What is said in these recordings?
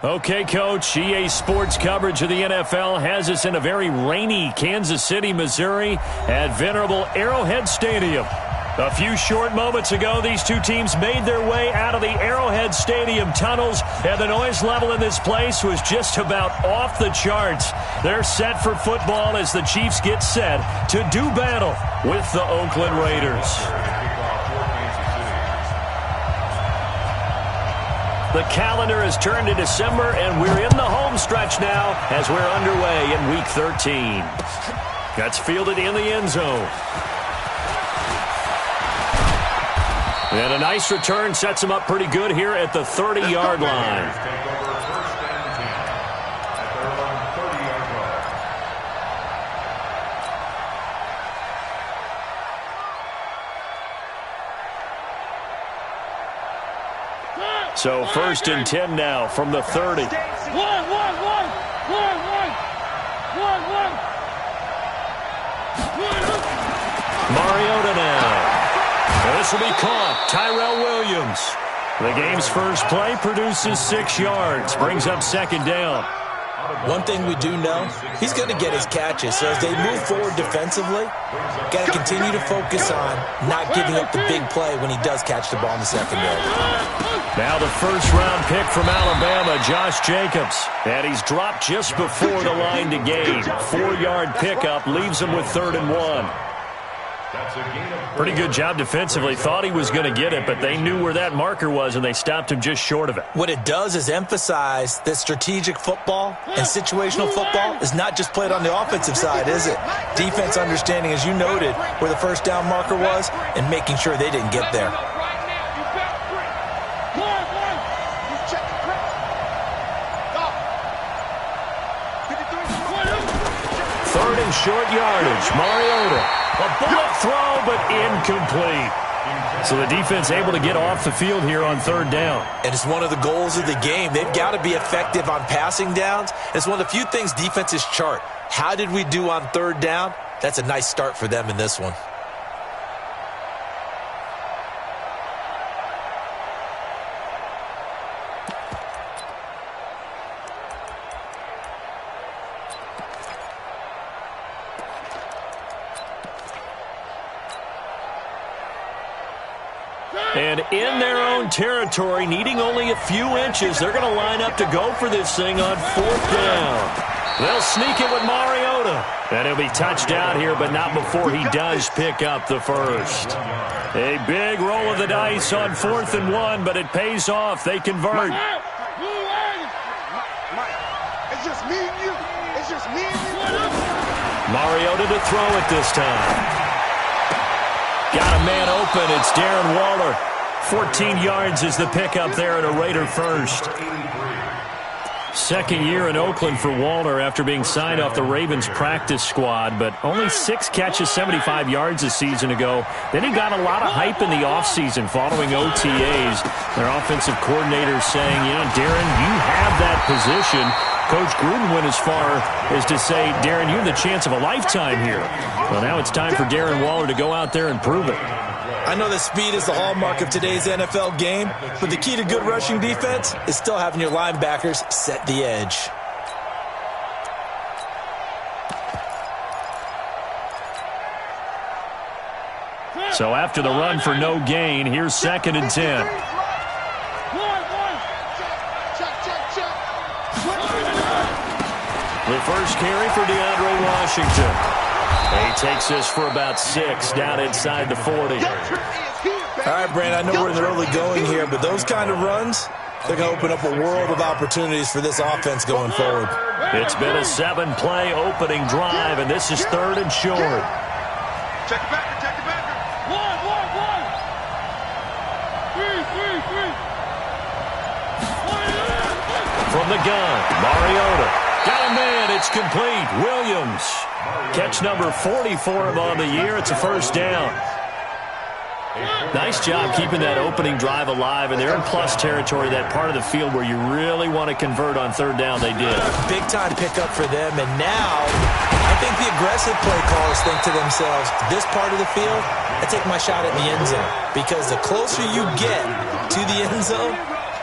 Okay, Coach, EA Sports coverage of the NFL has us in a very rainy Kansas City, Missouri at venerable Arrowhead Stadium. A few short moments ago, these two teams made their way out of the Arrowhead Stadium tunnels, and the noise level in this place was just about off the charts. They're set for football as the Chiefs get set to do battle with the Oakland Raiders. The calendar has turned to December, and we're in the home stretch now as we're underway in Week 13. That's fielded in the end zone. And a nice return sets him up pretty good here at the 30-yard line. So 1st and 10 now from the 30. Mariota now. And this will be caught. Tyrell Williams. The game's first play produces 6 yards. Brings up 2nd down. One thing we do know, he's going to get his catches. So as they move forward defensively, got to continue to focus on not giving up the big play when he does catch the ball in the secondary. Now the first-round pick from Alabama, Josh Jacobs. And he's dropped just before the line to gain. 4-yard pickup leaves him with 3rd and 1. Pretty good job defensively. Thought he was going to get it, but they knew where that marker was, and they stopped him just short of it. What it does is emphasize that strategic football and situational football is not just played on the offensive side, is it? Defense understanding, as you noted, where the first down marker was and making sure they didn't get there. 3rd and short yardage. Mariota. A bullet throw, but incomplete. So the defense able to get off the field here on 3rd down. And it's one of the goals of the game. They've got to be effective on passing downs. It's one of the few things defenses chart. How did we do on 3rd down? That's a nice start for them in this one. And in their own territory, needing only a few inches, they're going to line up to go for this thing on 4th down. They'll sneak it with Mariota. And he'll be touched out here, but not before he does pick up the first. A big roll of the dice on 4th and 1, but it pays off. They convert. It's just me and you. It's just me and you. Mariota to throw it this time. Got a man open. It's Darren Waller. 14 yards is the pickup there and a Raider first. 2nd year in Oakland for Waller after being signed off the Ravens practice squad, but only 6 catches, 75 yards a season ago. Then he got a lot of hype in the offseason following OTAs. Their offensive coordinator saying, Darren, you have that position. Coach Gruden went as far as to say, Darren, you have the chance of a lifetime here. Well, now it's time for Darren Waller to go out there and prove it. I know that speed is the hallmark of today's NFL game, but the key to good rushing defense is still having your linebackers set the edge. So after the run for no gain, here's 2nd and 10. The first carry for DeAndre Washington. He takes this for about 6 down inside the 40. All right, Brand, I know we're in the early going here, but those kind of runs, they're going to open up a world of opportunities for this offense going forward. It's been a 7-play opening drive, and this is 3rd and short. Check it back, check it back. From the gun, Mariota. Got a man, it's complete. Williams. Catch number 40 for him on the year. It's a first down. Nice job keeping that opening drive alive, and they're in plus territory, that part of the field where you really want to convert on 3rd down. They did. Big-time pickup for them, and now I think the aggressive play callers think to themselves, this part of the field, I take my shot at the end zone, because the closer you get to the end zone,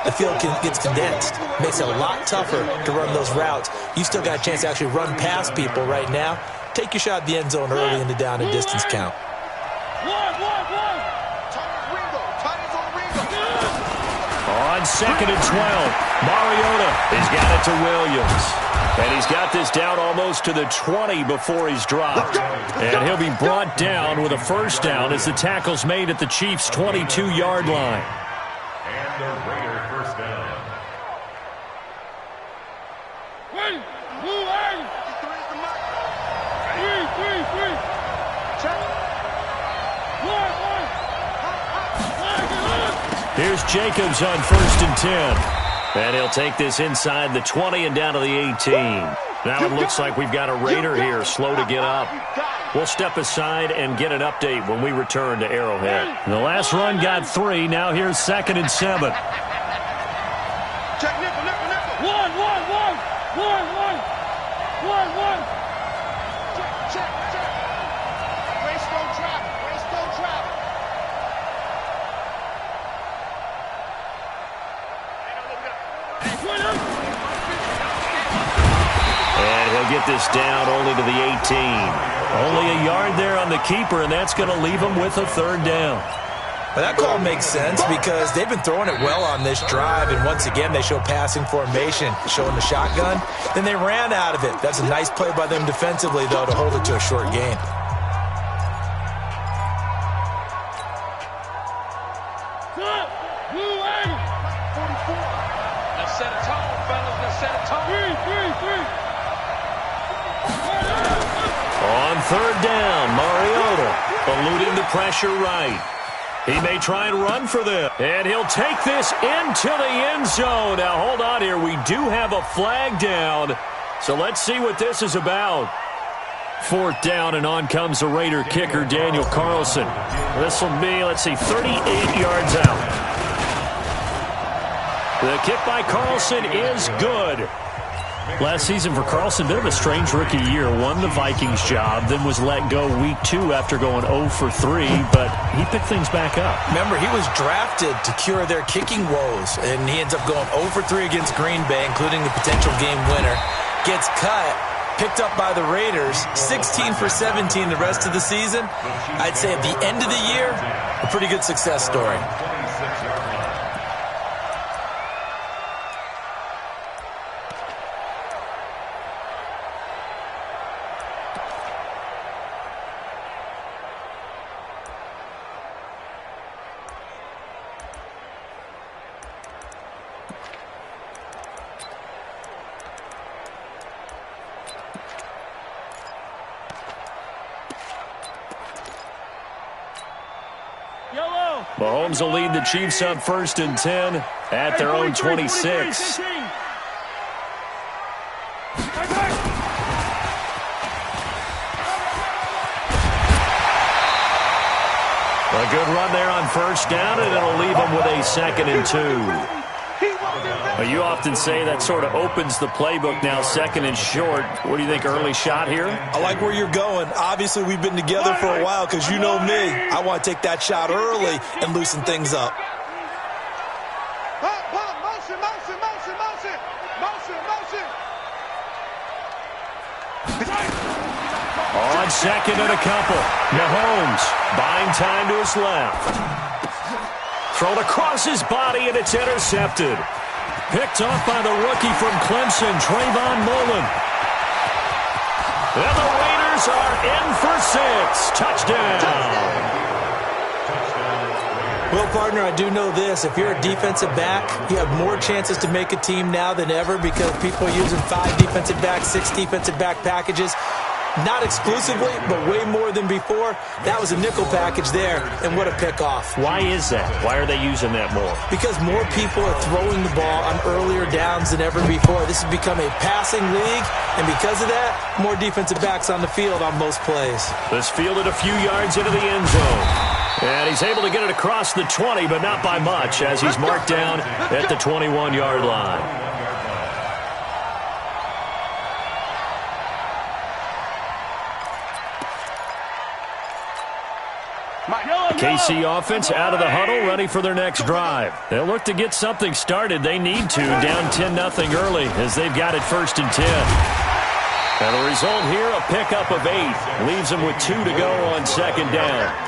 the field gets condensed. Makes it a lot tougher to run those routes. You still got a chance to actually run past people right now. Take your shot at the end zone early in the down and distance count. On 2nd and 12, Mariota has got it to Williams. And he's got this down almost to the 20 before he's dropped. And he'll be brought down with a first down as the tackle's made at the Chiefs' 22-yard line. And the Raiders first down. Here's Jacobs on 1st and 10. And he'll take this inside the 20 and down to the 18. Now it looks like we've got a Raider here slow to get up. We'll step aside and get an update when we return to Arrowhead. The last run got 3. Now here's 2nd and 7. Check nickel. One. Check. Race don't travel. And he'll get this down only to the 18. Only a yard there on the keeper, and that's going to leave him with a third down. Well, that call makes sense because they've been throwing it well on this drive, and once again they show passing formation, showing the shotgun. Then they ran out of it. That's a nice play by them defensively, though, to hold it to a short gain. Let's set a tone, fellas. Let's set a tone. Three. On 3rd down, Mariota eluding the pressure right. He may try and run for this. And he'll take this into the end zone. Now, hold on here. We do have a flag down. So let's see what this is about. 4th down, and on comes the Raider kicker, Daniel Carlson. This will be, 38 yards out. The kick by Carlson is good. Last season for Carlson, bit of a strange rookie year. Won the Vikings job, then was let go week 2 after going 0 for 3, but he picked things back up. Remember, he was drafted to cure their kicking woes, and he ends up going 0 for 3 against Green Bay, including the potential game winner. Gets cut, picked up by the Raiders, 16 for 17 the rest of the season. I'd say at the end of the year, a pretty good success story. Mahomes will lead the Chiefs up 1st and 10 at their own 26. A good run there on 1st down, and it'll leave them with a 2nd and 2. You often say that sort of opens the playbook now, 2nd and short. What do you think, early shot here? I like where you're going. Obviously, we've been together for a while because you know me. I want to take that shot early and loosen things up. On 2nd and a couple, Mahomes buying time to his left. Thrown across his body, and it's intercepted. Picked off by the rookie from Clemson, Trayvon Mullen. And the Raiders are in for 6. Touchdown. Well, partner, I do know this. If you're a defensive back, you have more chances to make a team now than ever because people are using 5 defensive backs, 6 defensive back packages. Not exclusively, but way more than before. That was a nickel package there, and what a pickoff. Why is that? Why are they using that more? Because more people are throwing the ball on earlier downs than ever before. This has become a passing league, and because of that, more defensive backs on the field on most plays. This fielded a few yards into the end zone. And he's able to get it across the 20, but not by much, as he's marked down at the 21-yard line. KC offense out of the huddle, ready for their next drive. They'll look to get something started. They need to, down 10-0 early as they've got it 1st and 10. And the result here, a pickup of 8. Leaves them with 2 to go on 2nd down.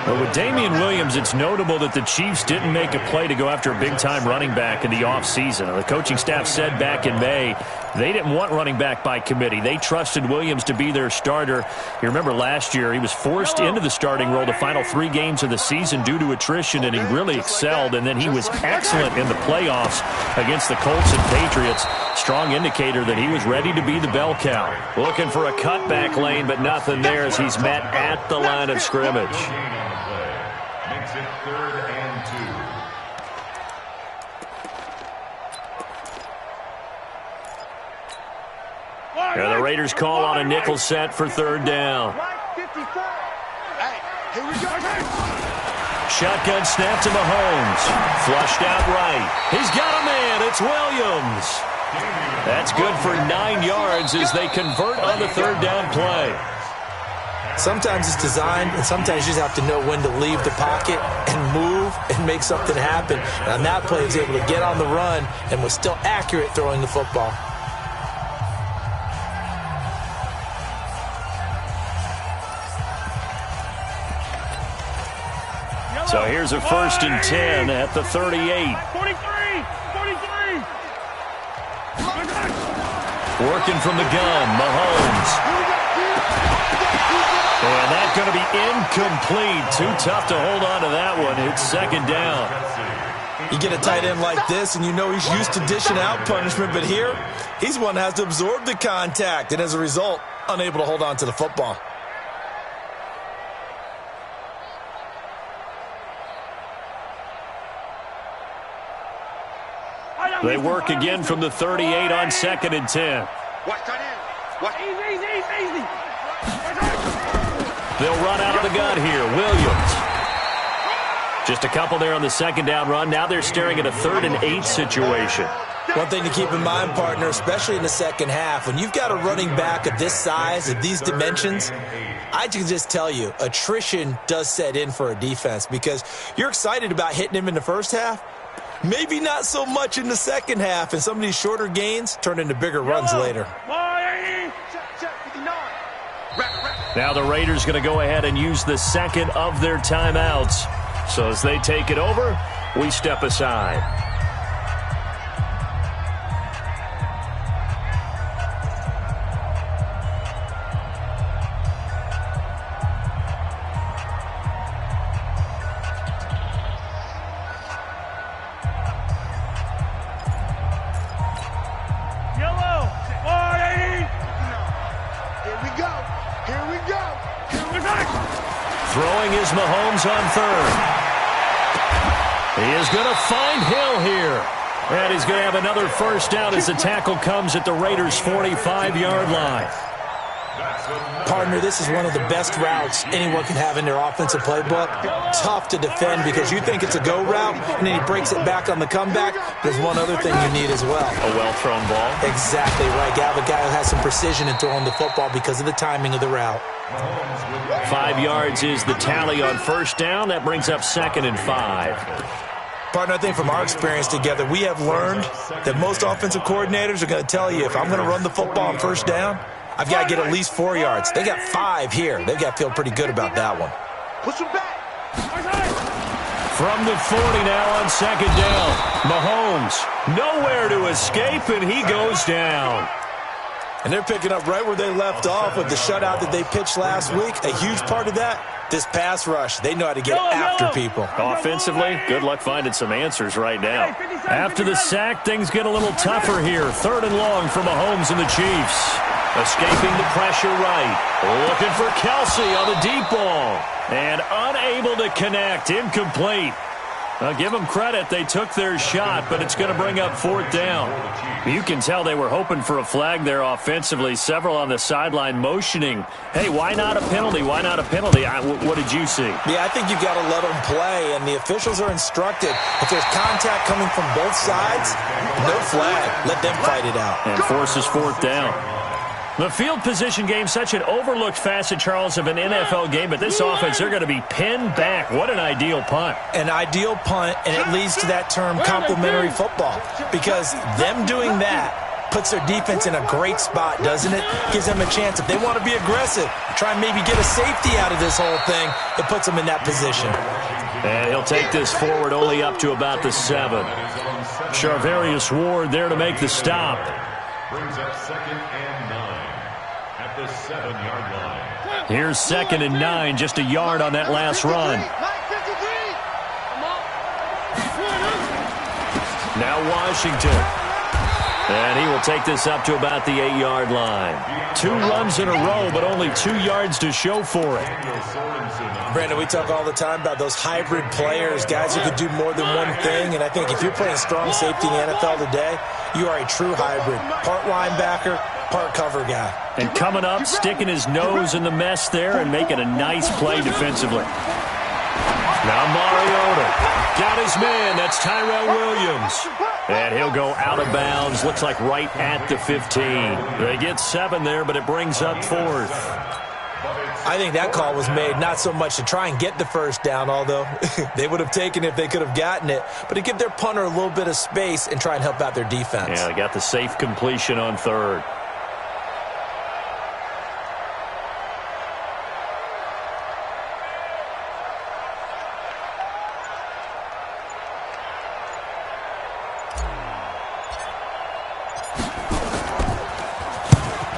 But with Damian Williams, it's notable that the Chiefs didn't make a play to go after a big-time running back in the offseason. The coaching staff said back in May they didn't want running back by committee. They trusted Williams to be their starter. You remember last year he was forced into the starting role the final 3 games of the season due to attrition, and he really excelled. And then he was excellent in the playoffs against the Colts and Patriots. Strong indicator that he was ready to be the bell cow. Looking for a cutback lane, but nothing there as he's met at the line of scrimmage. Makes it 3rd and 2. And the Raiders call on a nickel set for 3rd down. Shotgun snap to Mahomes. Flushed out right. He's got a man. It's Williams. That's good for 9 yards as they convert on the 3rd down play. Sometimes it's designed, and sometimes you just have to know when to leave the pocket and move and make something happen. And on that play, he was able to get on the run and was still accurate throwing the football. So here's a 1st and 10 at the 38. 43. Working from the gun, Mahomes. And that's going to be incomplete. Too tough to hold on to that one. It's 2nd down. You get a tight end like this, and you know he's used to dishing out punishment, but here, he's one that has to absorb the contact, and as a result, unable to hold on to the football. They work again from the 38 on 2nd and 10. Watch tight end. Easy. They'll run out of the gun here. Williams. Just a couple there on the 2nd down run. Now they're staring at a 3rd and 8 situation. One thing to keep in mind, partner, especially in the second half, when you've got a running back of this size, of these dimensions, I can just tell you, attrition does set in for a defense because you're excited about hitting him in the first half. Maybe not so much in the second half, and some of these shorter gains turn into bigger runs later. Now the Raiders going to go ahead and use the 2nd of their timeouts. So as they take it over, we step aside. Throwing is Mahomes on 3rd. He is going to find Hill here. And he's going to have another 1st down as the tackle comes at the Raiders' 45-yard line. Partner, this is one of the best routes anyone can have in their offensive playbook. Tough to defend because you think it's a go route, and then he breaks it back on the comeback. There's one other thing you need as well. A well-thrown ball. Exactly right. You have a guy who has some precision in throwing the football because of the timing of the route. 5 yards is the tally on 1st down. That brings up 2nd and 5. Partner, I think from our experience together, we have learned that most offensive coordinators are going to tell you, if I'm going to run the football on 1st down, I've got to get at least 4 yards. They got 5 here. They've got to feel pretty good about that one. Push him back. From the 40 now on 2nd down. Mahomes, nowhere to escape, and he goes down. And they're picking up right where they left off with the shutout that they pitched last week. A huge part of that, this pass rush. They know how to get after people. Offensively, good luck finding some answers right now. After the sack, things get a little tougher here. 3rd and long for Mahomes and the Chiefs. Escaping the pressure right. Looking for Kelsey on the deep ball. And unable to connect. Incomplete. I'll give them credit. They took their shot, but it's going to bring up 4th down. You can tell they were hoping for a flag there offensively. Several on the sideline motioning. Hey, why not a penalty? Why not a penalty? What did you see? Yeah, I think you've got to let them play, and the officials are instructed. If there's contact coming from both sides, no flag. Let them fight it out. And forces 4th down. The field position game, such an overlooked facet, Charles, of an NFL game, but this offense, they're going to be pinned back. What an ideal punt. An ideal punt, and it leads to that term complementary football, because them doing that puts their defense in a great spot, doesn't it? Gives them a chance. If they want to be aggressive, try and maybe get a safety out of this whole thing, it puts them in that position. And he'll take this forward only up to about the 7. Charvarius Ward there to make the stop. Brings up 2nd and 9 at the 7-yard line. Here's 2nd and 9, just a yard on that last run. Now Washington. And he will take this up to about the 8-yard line. 2 runs in a row, but only 2 yards to show for it. Brandon, we talk all the time about those hybrid players, guys who could do more than one thing. And I think if you're playing strong safety in the NFL today, you are a true hybrid. Part linebacker, part cover guy. And coming up, sticking his nose in the mess there and making a nice play defensively. Now Mariota got his man. That's Tyrell Williams. And he'll go out of bounds. Looks like right at the 15. They get 7 there, but it brings up 4th. I think that call was made not so much to try and get the first down, although they would have taken it if they could have gotten it, but to give their punter a little bit of space and try and help out their defense. Yeah, they got the safe completion on 3rd.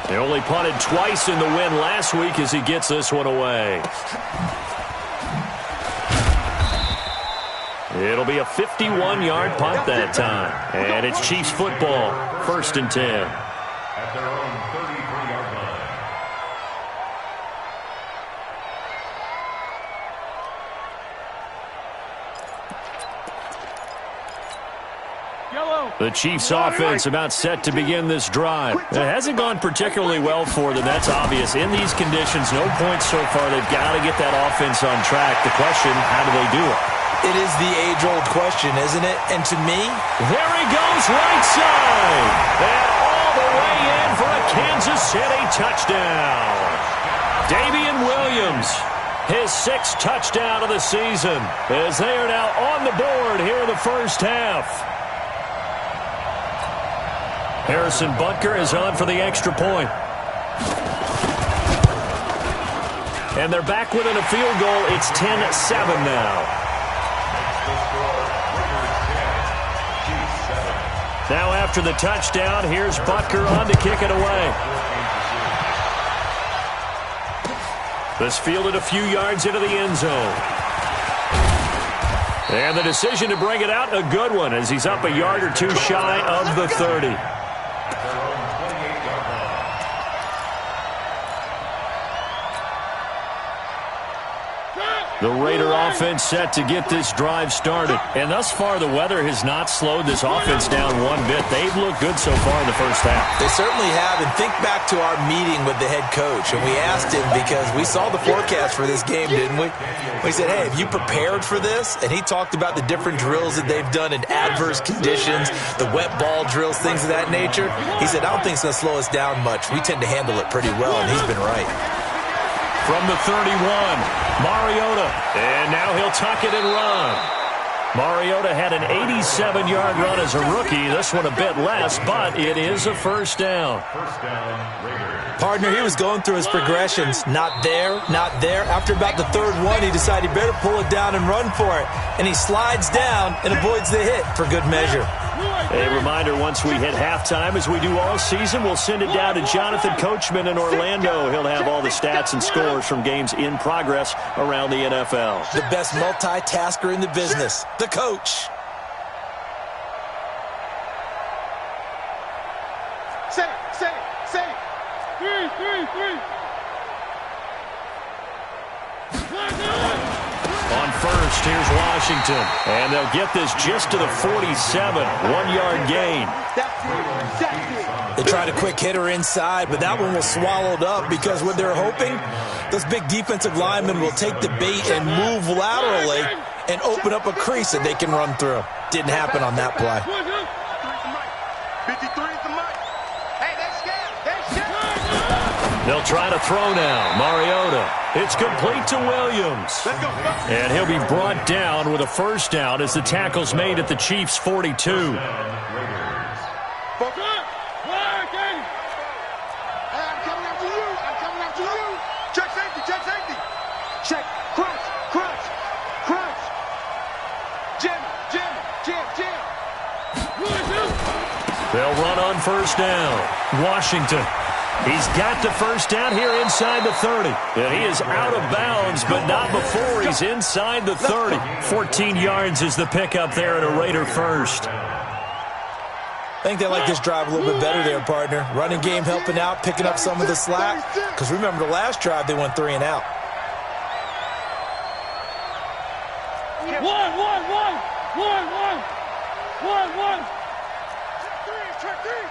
They only punted twice in the win last week as he gets this one away. It'll be a 51-yard punt that time. And it's Chiefs football, 1st and 10. At their own 33-yard line. The Chiefs offense about set to begin this drive. It hasn't gone particularly well for them. That's obvious. In these conditions, no points so far. They've got to get that offense on track. The question, how do they do it? It is the age-old question, isn't it? And to me, there he goes right side. And all the way in for a Kansas City touchdown. Damian Williams, his 6th touchdown of the season, as they are now on the board here in the first half. Harrison Butker is on for the extra point. And they're back within a field goal. It's 10-7 now. Now after the touchdown, here's Butker on to kick it away. This fielded a few yards into the end zone. And the decision to bring it out, a good one, as he's up a yard or 2 shy of the 30. The Raider offense set to get this drive started. And thus far, the weather has not slowed this offense down one bit. They've looked good so far in the first half. They certainly have. And think back to our meeting with the head coach. And we asked him, because we saw the forecast for this game, didn't we? We said, hey, have you prepared for this? And he talked about the different drills that they've done in adverse conditions, the wet ball drills, things of that nature. He said, I don't think it's going to slow us down much. We tend to handle it pretty well, and he's been right. From the 31, Mariota, and now he'll tuck it and run. Mariota had an 87-yard run as a rookie. This one a bit less, but it is a first down. First down, Raiders. Partner, he was going through his progressions. Not there, not there. After about the 3rd one, he decided he better pull it down and run for it. And he slides down and avoids the hit for good measure. A reminder, once we hit halftime, as we do all season, we'll send it down to Jonathan Coachman in Orlando. He'll have all the stats and scores from games in progress around the NFL. The best multitasker in the business, the coach. Say. 3. On first, here's Washington. And they'll get this just to the 47. 1-yard gain. They tried a quick hitter inside, but that one was swallowed up because what they're hoping, those big defensive linemen will take the bait and move laterally and open up a crease that they can run through. Didn't happen on that play. 53 is the mic. Hey, that's scared. They'll try to throw now. Mariota. It's complete to Williams. And he'll be brought down with a first down as the tackle's made at the Chiefs' 42. They'll run on first down. Washington. He's got the first down here inside the 30. And he is out of bounds, but not before he's inside the 30. 14 yards is the pickup there at a Raider first. I think they like this drive a little bit better there, partner. Running game helping out, picking up some of the slack. Because remember, the last drive, they went 3 and out. One.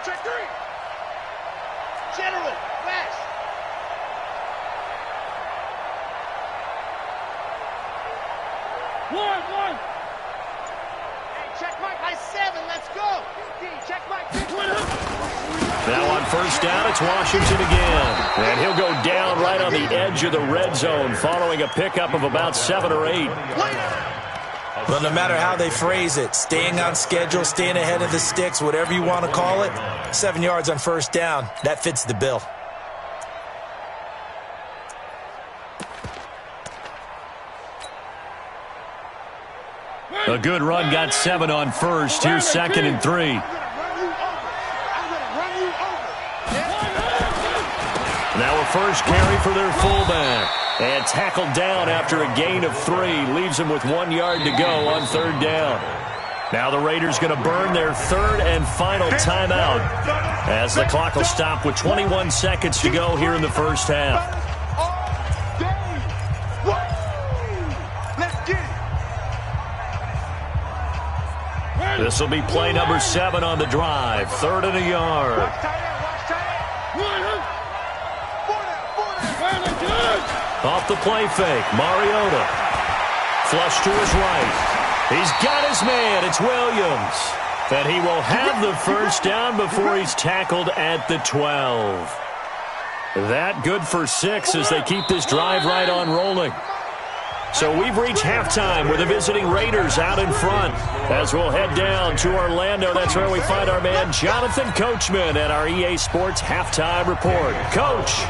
Check three. General, west. One. Hey, check Mike, high 7, let's go. Check Mike. Now on first down, it's Washington again. And he'll go down right on the edge of the red zone following a pickup of about 7 or 8. Well, no matter how they phrase it, staying on schedule, staying ahead of the sticks, whatever you want to call it, 7 yards on first down, that fits the bill. A good run got 7 on first. Here's 2nd and 3. Now a first carry for their fullback. And tackled down after a gain of 3. Leaves him with 1 yard to go on third down. Now the Raiders going to burn their third and final timeout as the clock will stop with 21 seconds to go here in the first half. This will be play number 7 on the drive. 3rd and a yard. Off the play fake, Mariota. Flush to his right. He's got his man. It's Williams. And he will have the first down before he's tackled at the 12. That good for 6 as they keep this drive right on rolling. So we've reached halftime with the visiting Raiders out in front. As we'll head down to Orlando, that's where we find our man Jonathan Coachman at our EA Sports Halftime Report. Coach.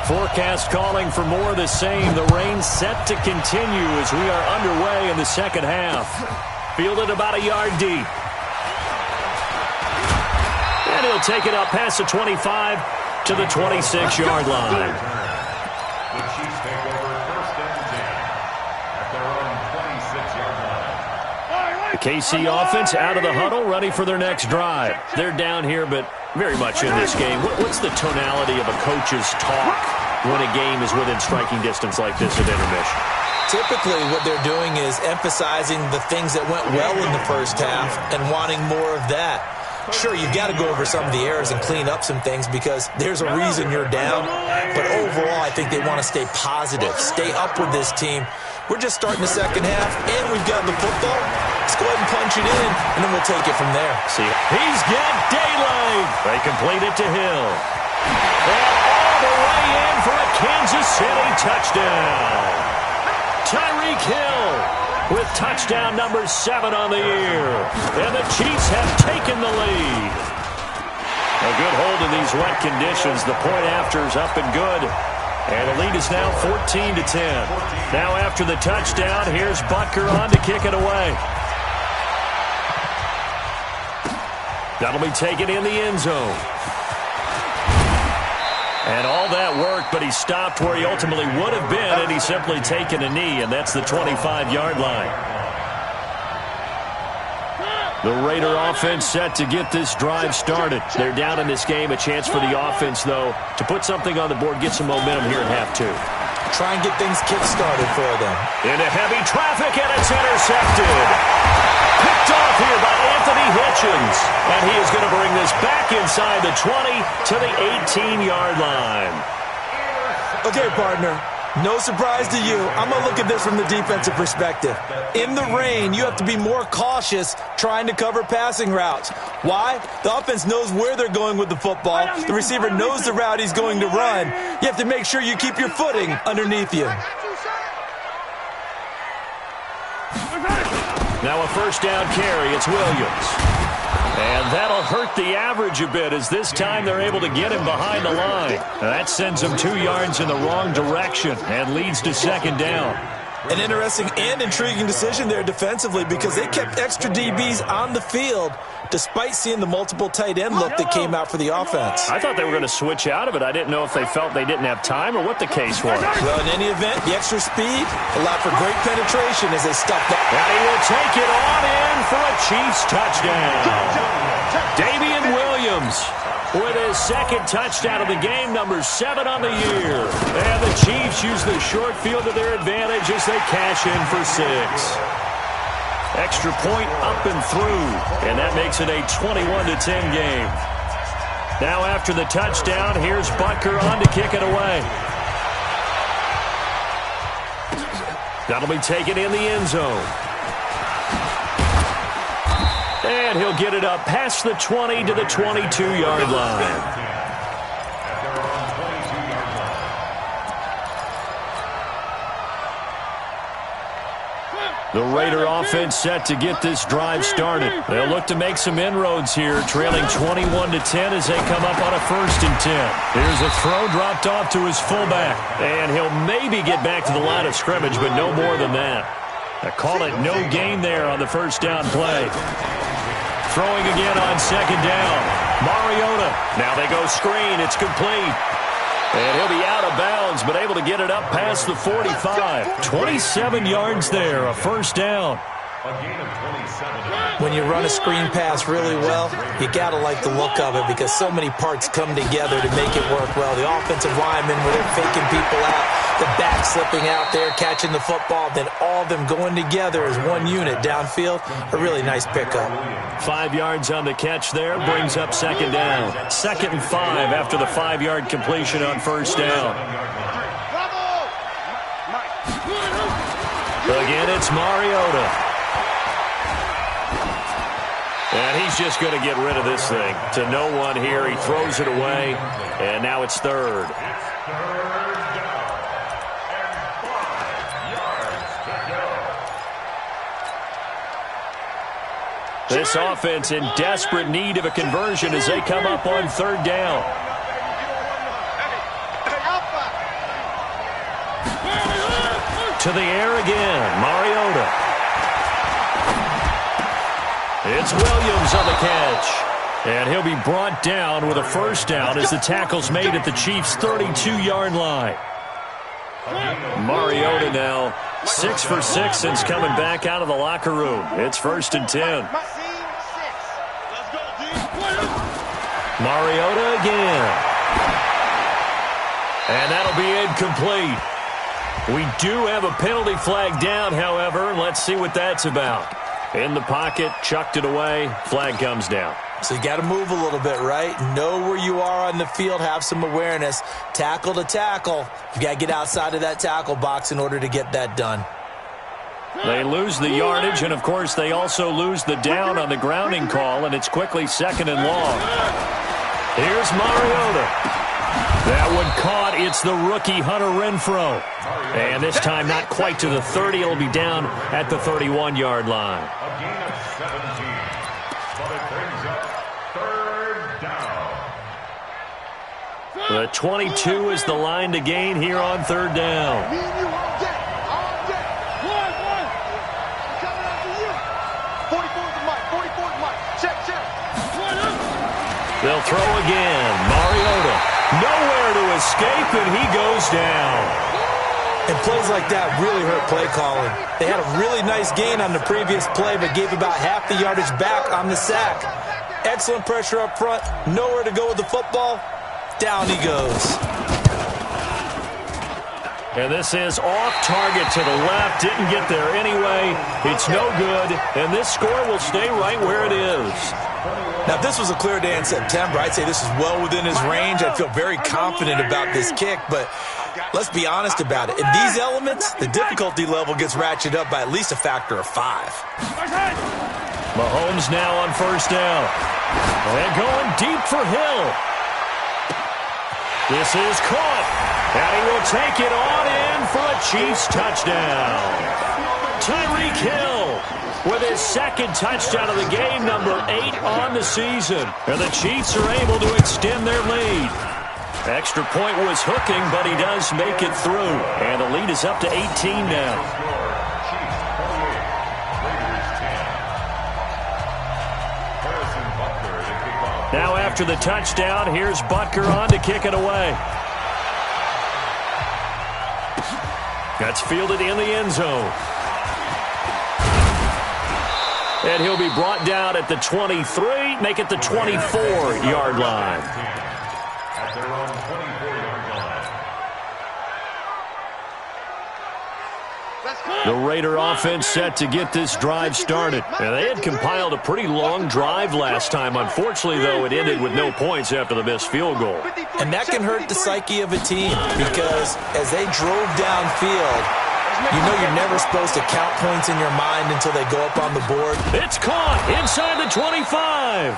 Forecast calling for more of the same. The rain set to continue as we are underway in the second half. Fielded about a yard deep. And he'll take it up past the 25 to the 26-yard line. The Chiefs take over 1st and 10 at their own 26-yard line. The KC offense out of the huddle, ready for their next drive. They're down here, but very much in this game. What's the tonality of a coach's talk when a game is within striking distance like this at intermission? Typically, what they're doing is emphasizing the things that went well in the first half and wanting more of that. Sure, you've got to go over some of the errors and clean up some things because there's a reason you're down. But overall, I think they want to stay positive, stay up with this team. We're just starting the second half, and we've got the football. Let's go ahead and punch it in, and then we'll take it from there. See, he's got daylight. They complete it to Hill. And all the way in for a Kansas City touchdown. Tyreek Hill with touchdown number 7 on the year. And the Chiefs have taken the lead. A good hold in these wet conditions. The point after is up and good. And the lead is now 14-10. Now after the touchdown, here's Butker on to kick it away. That'll be taken in the end zone. And all that worked, but he stopped where he ultimately would have been, and he's simply taken a knee, and that's the 25-yard line. The Raider offense set to get this drive started. They're down in this game. A chance for the offense, though, to put something on the board, get some momentum here in half 2. Try and get things kick-started for them. Into heavy traffic, and it's intercepted. Picked off here by Anthony Hitchens. And he is going to bring this back inside the 20 to the 18-yard line. Okay, partner. No surprise to you. I'm going to look at this from the defensive perspective. In the rain, you have to be more cautious trying to cover passing routes. Why? The offense knows where they're going with the football. The receiver knows the route he's going to run. You have to make sure you keep your footing underneath you. Now a first down carry. It's Williams. And that'll hurt the average a bit as this time they're able to get him behind the line. That sends him 2 yards in the wrong direction and leads to second down. An interesting and intriguing decision there defensively because they kept extra DBs on the field despite seeing the multiple tight end look that came out for the offense. I thought they were going to switch out of it. I didn't know if they felt they didn't have time or what the case was. Well, in any event, the extra speed allowed for great penetration as they stuck that. And he will take it on in for a Chiefs touchdown. Damian Williams with his second touchdown of the game, number 7 on the year. And the Chiefs use the short field to their advantage as they cash in for 6. Extra point up and through, and that makes it a 21-10 game. Now after the touchdown, here's Butker on to kick it away. That'll be taken in the end zone. And he'll get it up past the 20 to the 22-yard line. The Raider offense set to get this drive started. They'll look to make some inroads here, trailing 21-10 as they come up on a 1st and 10. Here's a throw dropped off to his fullback, and he'll maybe get back to the line of scrimmage, but no more than that. I call it no gain there on the first down play. Throwing again on second down. Mariota. Now they go screen. It's complete. And he'll be out of bounds, but able to get it up past the 45. 27 yards there, a first down. When you run a screen pass really well, you got to like the look of it because so many parts come together to make it work well. The offensive linemen, where they're faking people out, the back slipping out there, catching the football, then all of them going together as one unit downfield. A really nice pickup. 5 yards on the catch there, brings up second down. 2nd and 5 after the 5-yard completion on first down. Again, it's Mariota. And he's just going to get rid of this thing. To no one here. He throws it away. And now it's 3rd. This offense in desperate need of a conversion as they come up on 3rd down. To the air again. Mariota. It's Williams on the catch. And he'll be brought down with a first down as the tackle's made at the Chiefs' 32-yard line. Mariota now 6 for 6 since coming back out of the locker room. It's 1st and 10. Mariota again. And that'll be incomplete. We do have a penalty flag down, however. Let's see what that's about. In the pocket, chucked it away, flag comes down. So you got to move a little bit, right? Know where you are on the field, have some awareness. Tackle to tackle. You got to get outside of that tackle box in order to get that done. They lose the yardage, and of course they also lose the down on the grounding call, and it's quickly 2nd and long. Here's Mariota. That one caught. It's the rookie Hunter Renfrow. And this time not quite to the 30. It'll be down at the 31-yard line. The 22 is the line to gain here on 3rd down. They'll throw again. Mariota. Nowhere to escape, and he goes down. And plays like that really hurt play calling. They had a really nice gain on the previous play, but gave about half the yardage back on the sack. Excellent pressure up front. Nowhere to go with the football. Down he goes. And this is off target to the left. Didn't get there anyway. It's no good. And this score will stay right where it is. Now, if this was a clear day in September, I'd say this is well within his range. I feel very confident about this kick, but Let's be honest about it. In these elements, the difficulty level gets ratcheted up by at least a factor of 5. Mahomes now on first down. And going deep for Hill. This is caught. And he will take it on in for a Chiefs touchdown. Tyreek Hill with his second touchdown of the game, number 8 on the season. And the Chiefs are able to extend their lead. Extra point was hooking, but he does make it through. And the lead is up to 18 now. Now after the touchdown, here's Butker on to kick it away. That's fielded in the end zone. And he'll be brought down at the 23, make it the 24-yard line. At their own 24-yard line. The Raider offense set to get this drive started. And they had compiled a pretty long drive last time. Unfortunately, though, it ended with no points after the missed field goal. And that can hurt the psyche of a team because as they drove downfield, you know you're never supposed to count points in your mind until they go up on the board. It's caught inside the 25.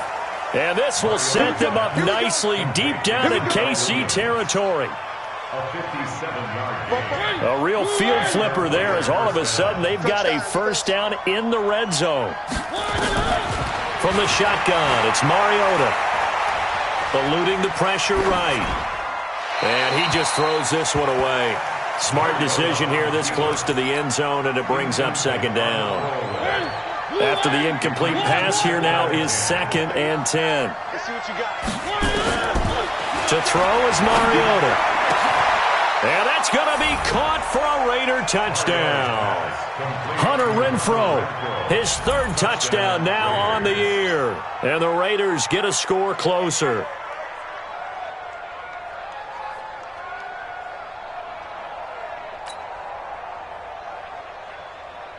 And this will set them up nicely deep down in KC territory. A real field flipper there as all of a sudden they've got a first down in the red zone. From the shotgun, it's Mariota. Eluding the pressure right. And he just throws this one away. Smart decision here this close to the end zone, and it brings up second down. After the incomplete pass, here now is 2nd and 10. To throw is Mariota. And that's going to be caught for a Raider touchdown. Hunter Renfrow, his 3rd touchdown now on the year. And the Raiders get a score closer.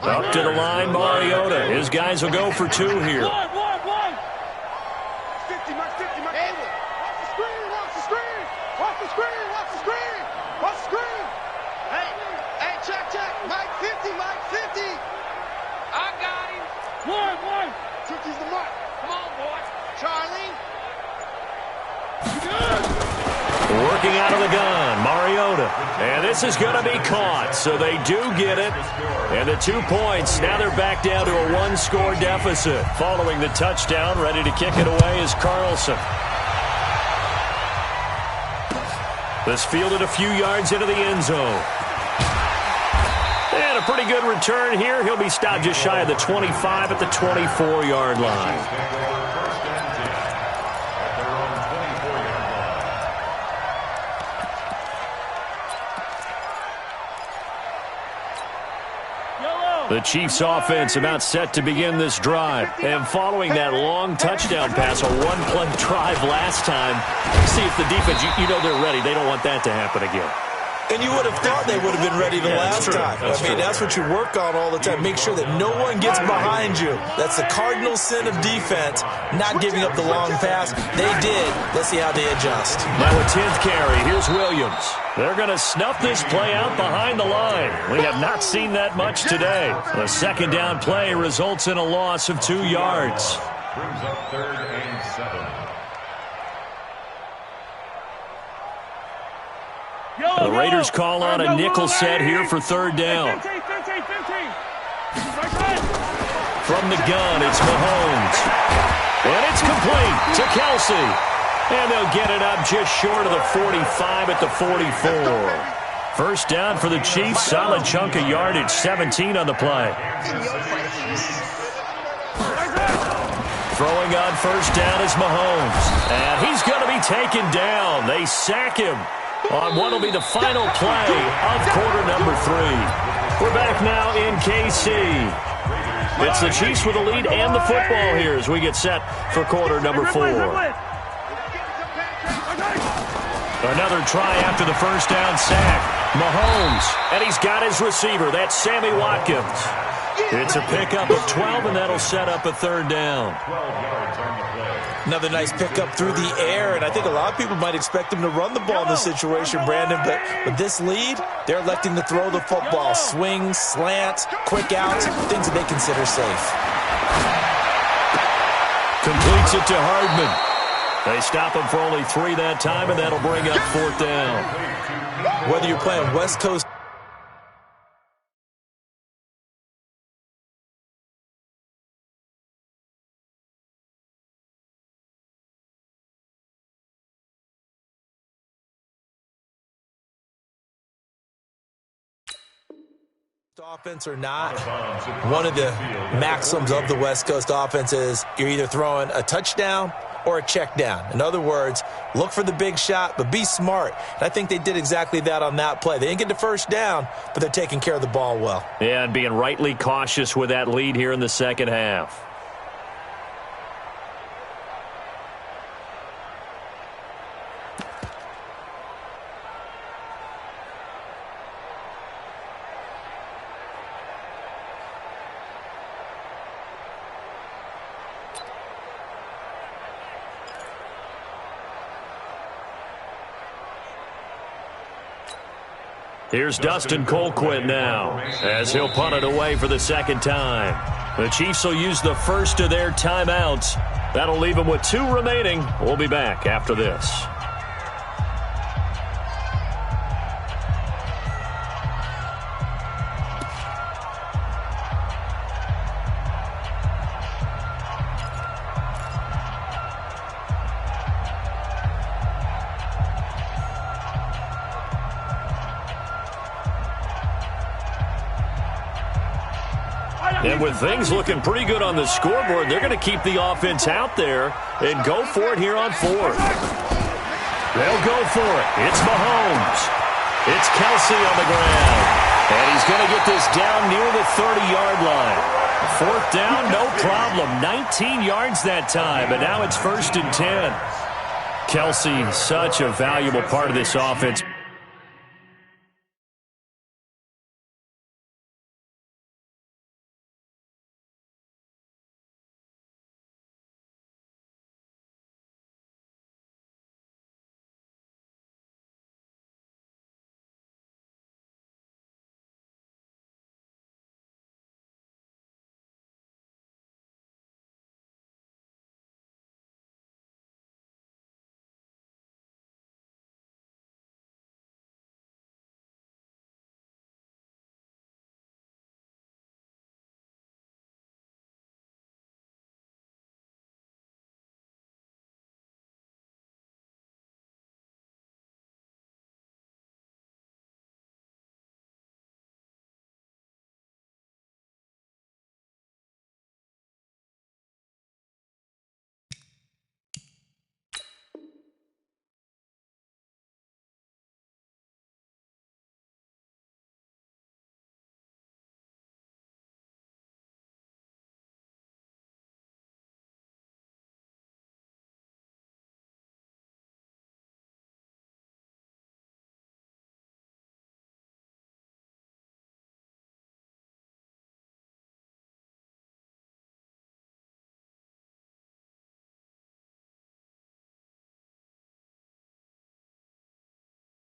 Up to the line, Mariota. His guys will go for 2 here. Working out of the gun, Mariota. And this is going to be caught, so they do get it. And the 2 points, now they're back down to a 1-score deficit. Following the touchdown, ready to kick it away is Carlson. This fielded a few yards into the end zone. And a pretty good return here. He'll be stopped just shy of the 25 at the 24-yard line. The Chiefs offense about set to begin this drive. And following that long touchdown pass, a one-play drive last time, see if the defense, you know they're ready. They don't want that to happen again. And you would have thought they would have been ready the last time. That's what you work on all the time. Make sure that no one gets behind you. That's the cardinal sin of defense, not giving up the long pass. They did. Let's see how they adjust. Now a 10th carry. Here's Williams. They're going to snuff this play out behind the line. We have not seen that much today. The second down play results in a loss of 2 yards. Brings up 3rd and 7. The Raiders call on a nickel set here for 3rd down. From the gun, it's Mahomes. And it's complete to Kelsey. And they'll get it up just short of the 45 at the 44. First down for the Chiefs. Solid chunk of yardage. 17 on the play. Throwing on first down is Mahomes. And he's going to be taken down. They sack him on what will be the final play of quarter number 3. We're back now in KC. It's the Chiefs with the lead and the football here as we get set for quarter number 4. Another try after the first down sack. Mahomes, and he's got his receiver. That's Sammy Watkins. It's a pickup of 12, and that'll set up a third down. 12 yards on the play. Another nice pickup through the air, and I think a lot of people might expect him to run the ball in this situation, Brandon, but with this lead, they're electing to throw the football. Swings, slants, quick outs, things that they consider safe. Completes it to Hardman. They stop him for only 3 that time, and that'll bring up fourth down. Whether you're playing West Coast offense or not, one of the maxims of the West Coast offense is you're either throwing a touchdown or a check down. In other words, look for the big shot, but be smart. And I think they did exactly that on that play. They didn't get the first down, but they're taking care of the ball well. Yeah, and being rightly cautious with that lead here in the second half. Here's Dustin Colquitt now, as he'll punt it away for the second time. The Chiefs will use the first of their timeouts. That'll leave them with 2 remaining. We'll be back after this. And with things looking pretty good on the scoreboard, they're going to keep the offense out there and go for it here on 4th. They'll go for it. It's Mahomes. It's Kelsey on the ground. And he's going to get this down near the 30-yard line. 4th down, no problem. 19 yards that time, but now it's 1st and 10. Kelsey, such a valuable part of this offense.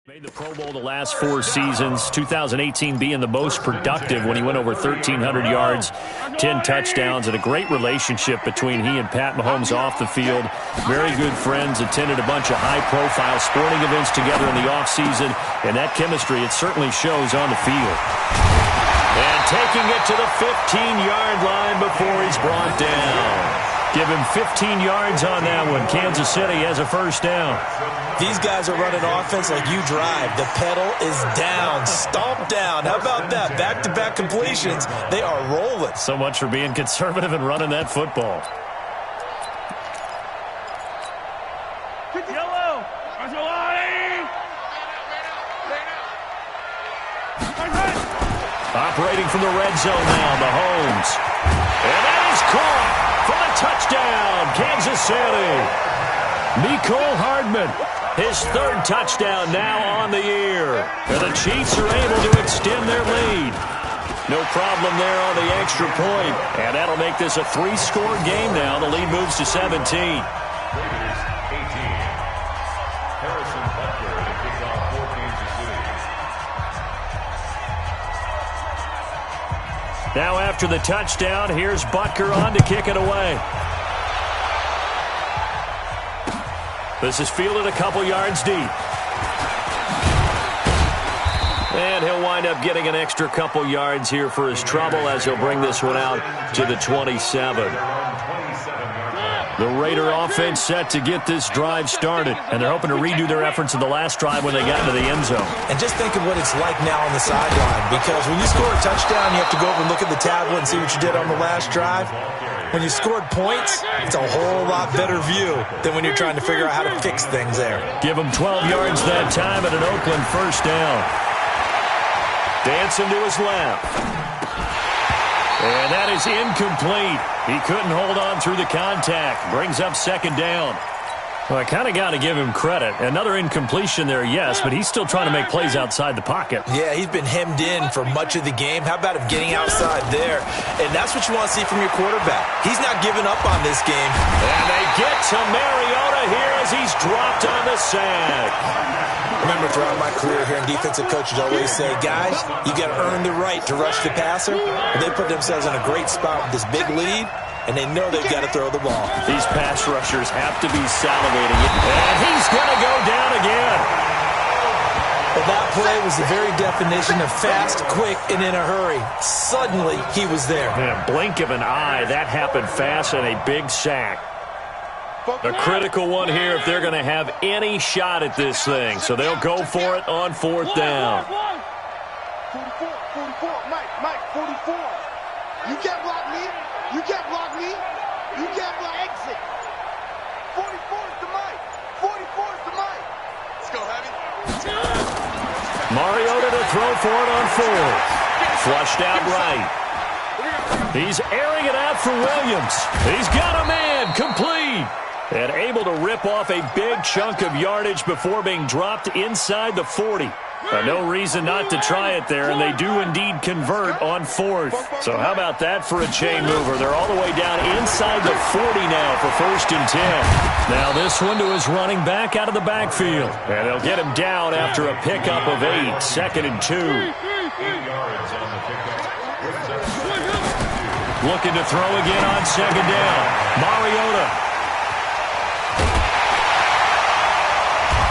Made the Pro Bowl the last 4 seasons, 2018 being the most productive when he went over 1,300 yards, 10 touchdowns, and a great relationship between he and Pat Mahomes off the field. Very good friends, attended a bunch of high-profile sporting events together in the offseason, and that chemistry, it certainly shows on the field. And taking it to the 15-yard line before he's brought down. Give him 15 yards on that one. Kansas City has a first down. These guys are running offense like you drive. The pedal is down, stomped down. How about that? Back-to-back completions. They are rolling. So much for being conservative and running that football. Operating from the red zone now, Mahomes. And that is caught for the touchdown, Kansas City. Mecole Hardman, his 3rd touchdown now on the year. And the Chiefs are able to extend their lead. No problem there on the extra point. And that'll make this a 3-score game now. The lead moves to 17. Raiders 18. Harrison Butker to kick off for Kansas City. Now after the touchdown, here's Butker on to kick it away. This is fielded a couple yards deep. And he'll wind up getting an extra couple yards here for his trouble as he'll bring this one out to the 27. The Raider offense set to get this drive started, and they're hoping to redo their efforts in the last drive when they got into the end zone. And just think of what it's like now on the sideline, because when you score a touchdown, you have to go over and look at the tablet and see what you did on the last drive. When you scored points, it's a whole lot better view than when you're trying to figure out how to fix things there. Give him 12 yards that time at an Oakland first down. Dancing to his left. And that is incomplete. He couldn't hold on through the contact. Brings up second down. Well, I kind of got to give him credit. Another incompletion there, yes, but he's still trying to make plays outside the pocket. Yeah, he's been hemmed in for much of the game. How about him getting outside there? And that's what you want to see from your quarterback. He's not giving up on this game. And they get to Mariota here as he's dropped on the sack. Remember, throughout my career here in defensive coaches always say, guys, you got to earn the right to rush the passer. And they put themselves in a great spot with this big lead, and they know they've got to throw the ball. These pass rushers have to be salivating it. And he's going to go down again. Well, that play was the very definition of fast, quick, and in a hurry. Suddenly, he was there. In a blink of an eye, that happened fast and a big sack. A critical one here if they're going to have any shot at this thing. So they'll go for it on fourth down. 44, Mike, 44. You can't block me. You can't block me. You can't block exit. 44 is the Mike. 44 is the Mike. Let's go, Heavy. Mariota to throw for it on fourth. Flushed out right. He's airing it out for Williams. He's got a man. Complete. And able to rip off a big chunk of yardage before being dropped inside the 40. No reason not to try it there, and they do indeed convert on fourth. So how about that for a chain mover? They're all the way down inside the 40 now for 1st and 10. Now this one to his running back out of the backfield. And they'll get him down after a pickup of 8, 2nd and 2. 8 yards on the pickup. Looking to throw again on second down. Mariota.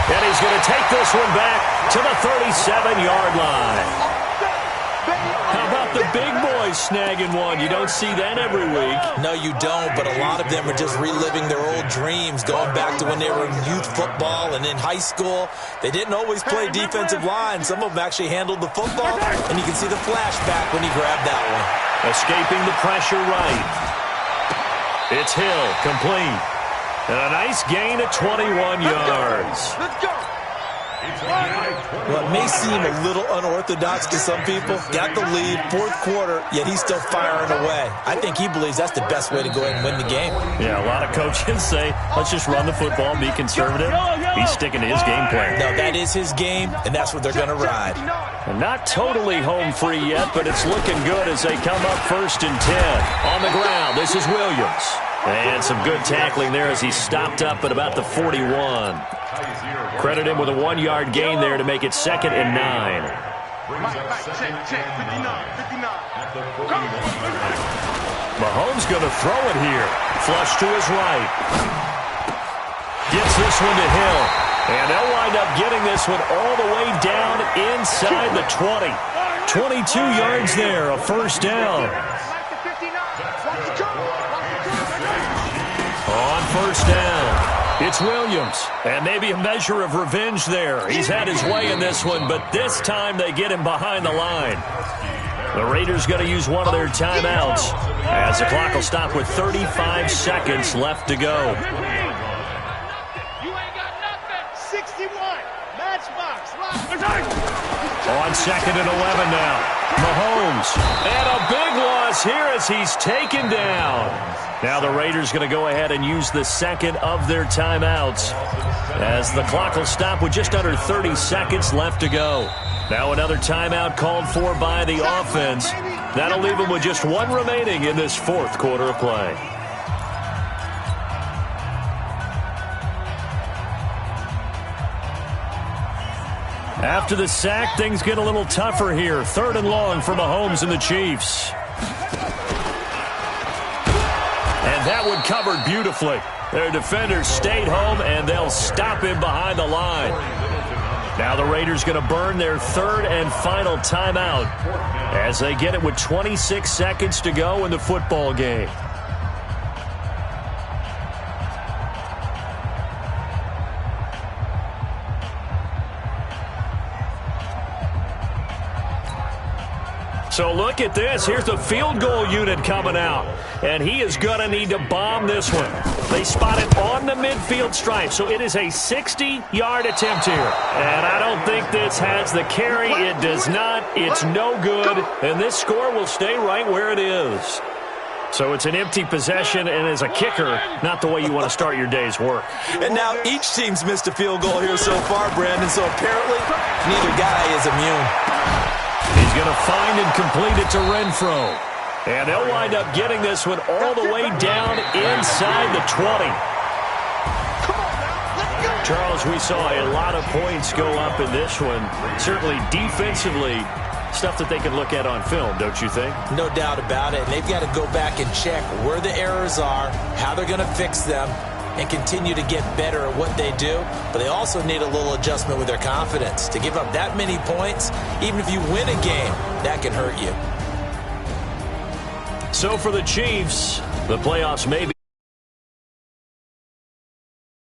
And he's going to take this one back to the 37-yard line. How about the big boys snagging one? You don't see that every week. No, you don't, but a lot of them are just reliving their old dreams, going back to when they were in youth football and in high school. They didn't always play defensive line. Some of them actually handled the football, and you can see the flashback when he grabbed that one. Escaping the pressure right. It's Hill, complete. And a nice gain of 21 yards. Let's go. Well, it may seem a little unorthodox to some people. Got the lead, 4th quarter, yet he's still firing away. I think he believes that's the best way to go ahead and win the game. Yeah, a lot of coaches say, let's just run the football and be conservative. He's sticking to his game plan. No, that is his game, and that's what they're going to ride. And not totally home free yet, but it's looking good as they come up 1st and 10. On the ground, this is Williams. And some good tackling there as he stopped up at about the 41. Credit him with a 1-yard gain there to make it 2nd and 9. Check, 59. Mahomes going to throw it here. Flush to his right. Gets this one to Hill. And they'll wind up getting this one all the way down inside the 20. 22 yards there, a first down. On first down, it's Williams, and maybe a measure of revenge there. He's had his way in this one, but this time they get him behind the line. The Raiders going to use one of their timeouts as the clock will stop with 35 seconds left to go. You ain't got nothing. 61. Matchbox. On 2nd and 11 now. Mahomes. And a big loss here as he's taken down. Now the Raiders going to go ahead and use the second of their timeouts as the clock will stop with just under 30 seconds left to go. Now another timeout called for by the offense. That'll leave them with just one remaining in this fourth quarter of play. After the sack, things get a little tougher here. 3rd and long for Mahomes and the Chiefs. And that one covered beautifully. Their defenders stayed home, and they'll stop him behind the line. Now the Raiders going to burn their 3rd and final timeout as they get it with 26 seconds to go in the football game. So look at this. Here's the field goal unit coming out. And he is going to need to bomb this one. They spot it on the midfield stripe. So it is a 60-yard attempt here. And I don't think this has the carry. It does not. It's no good. And this score will stay right where it is. So it's an empty possession, and as a kicker, not the way you want to start your day's work. And now each team's missed a field goal here so far, Brandon. So apparently neither guy is immune. He's going to find and complete it to Renfro. And they'll wind up getting this one all the way down inside the 20. Charles, we saw a lot of points go up in this one. Certainly defensively, stuff that they can look at on film, don't you think? No doubt about it. And they've got to go back and check where the errors are, how they're going to fix them, and continue to get better at what they do. But they also need a little adjustment with their confidence. To give up that many points, even if you win a game, that can hurt you. So for the Chiefs, the playoffs may be